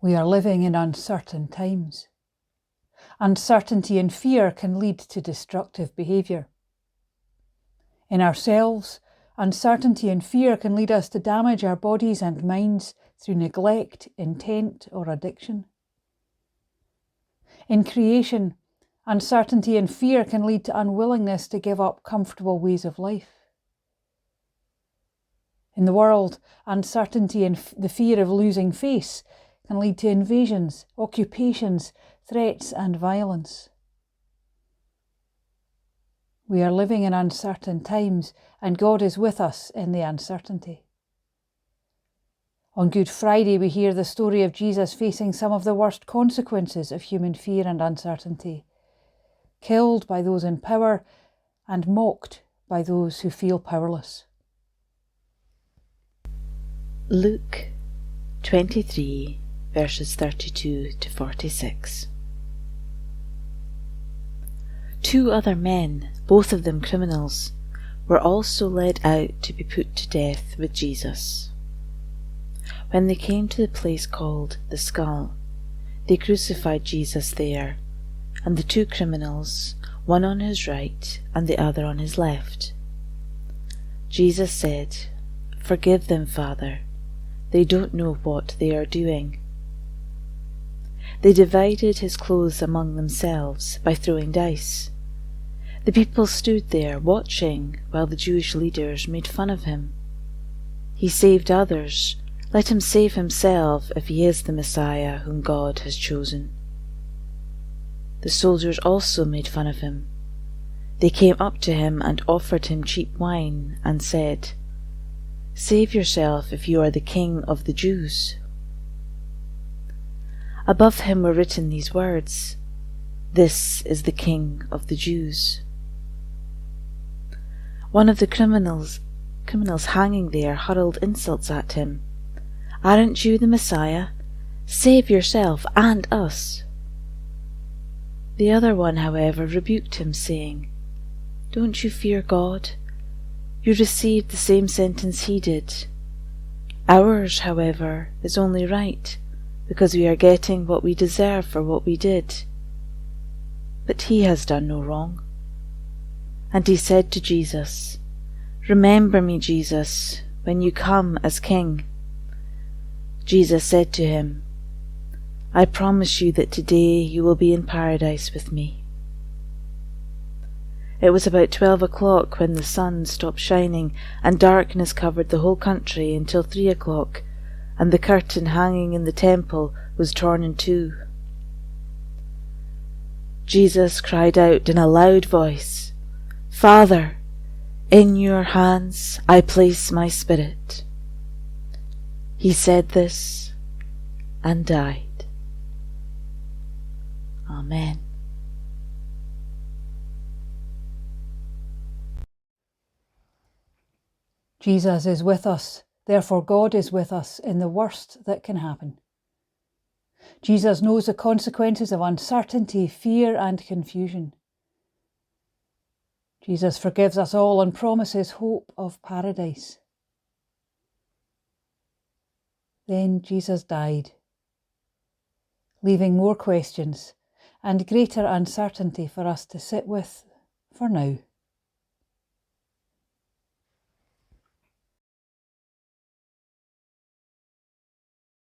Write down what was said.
We are living in uncertain times. Uncertainty and fear can lead to destructive behaviour. In ourselves, uncertainty and fear can lead us to damage our bodies and minds through neglect, intent, or addiction. In creation, uncertainty and fear can lead to unwillingness to give up comfortable ways of life. In the world, uncertainty and the fear of losing face can lead to invasions, occupations, threats, and violence. We are living in uncertain times, and God is with us in the uncertainty. On Good Friday, we hear the story of Jesus facing some of the worst consequences of human fear and uncertainty, killed by those in power and mocked by those who feel powerless. Luke 23, verses 32 to 46. 2 other men, both of them criminals, were also led out to be put to death with Jesus. When they came to the place called the Skull, they crucified Jesus there, and the 2 criminals, one on his right and the other on his left. Jesus said, "Forgive them, Father. They don't know what they are doing." They divided his clothes among themselves by throwing dice. The people stood there watching while the Jewish leaders made fun of him. "He saved others. Let him save himself if he is the Messiah whom God has chosen." The soldiers also made fun of him. They came up to him and offered him cheap wine and said, "Save yourself if you are the king of the Jews." Above him were written these words, "This is the King of the Jews." One of the criminals hanging there hurled insults at him. "Aren't you the Messiah? Save yourself and us." The other one, however, rebuked him, saying, "Don't you fear God? You received the same sentence he did. Ours, however, is only right, because we are getting what we deserve for what we did. But he has done no wrong." And he said to Jesus, "Remember me, Jesus, when you come as King." Jesus said to him, "I promise you that today you will be in paradise with me." It was about 12 o'clock when the sun stopped shining and darkness covered the whole country until 3 o'clock, and the curtain hanging in the temple was torn in two. Jesus cried out in a loud voice, "Father, in your hands I place my spirit." He said this and died. Amen. Jesus is with us, therefore God is with us in the worst that can happen. Jesus knows the consequences of uncertainty, fear, and confusion. Jesus forgives us all and promises hope of paradise. Then Jesus died, leaving more questions and greater uncertainty for us to sit with for now.